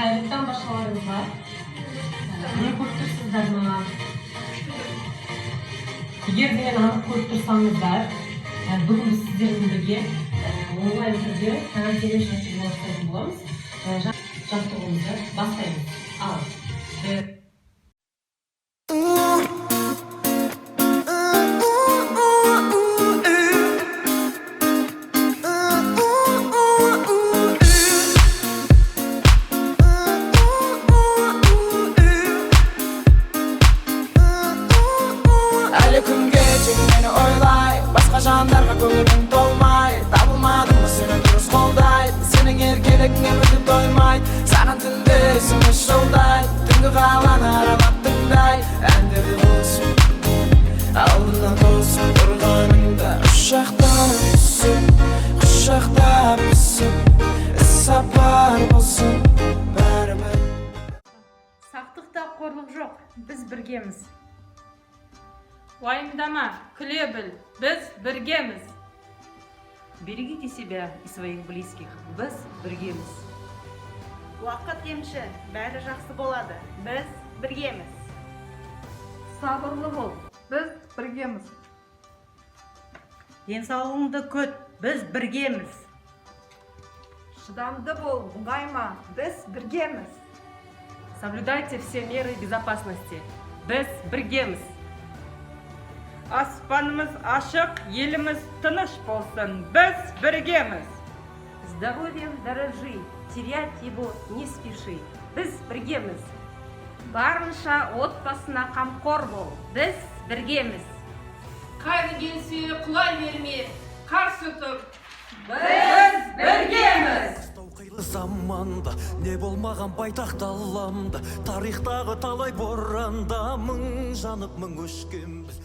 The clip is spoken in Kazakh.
қайырлы баршаларыңызға. Не көріп тұрсыздар ма? Егер мен анық көріп тұрсаңыздар, бүгін біз сіздермен бірге онлайн түрде карантин жаттығуын жасайтын боламыз. Жаттығуымызды бастаймыз. Ал. Әлі күнге тек мені ойлай, басқа жандарға көңілім толмай. Табылмадым ба сені дұрыс қолдайды, сенің еркелігіңе мүлде тоймайды. Саған түнде есімі жолдайды, түнгі қаланы аралап тыңдай. Әндерді қосып, алдына тосып тұрғаныңда ұшақтан түсіп, құшақтап өсіп, іс-сапар болсын бәрібір. Сақтықта қорлық жоқ, біз біргеміз. Уайымдама, күле біл, біз біргеміз. Берегите себя и своих близких, біз біргеміз. Уақыт емші, бәрі жақсы болады, біз біргеміз. Сабырлы бол, біз біргеміз. Денсаулығыңды күт, біз біргеміз. Шыдамды бол, мұңайма, біз біргеміз. Соблюдайте все меры безопасности, біз біргеміз. Аспанымыз ашық, еліміз тыныш болсын, біз біргеміз. Здоровьем дорожи, терять его не спеши, біз біргеміз. Барынша отбасына қамқор бол, біз біргеміз. Қайғы келсе құлай берме, қарсы тұр, Біз біргеміз. Қилы заманда не болмаған байтақ даламда, тарихтағы талай боранда мың жанып мың өшкенбіз.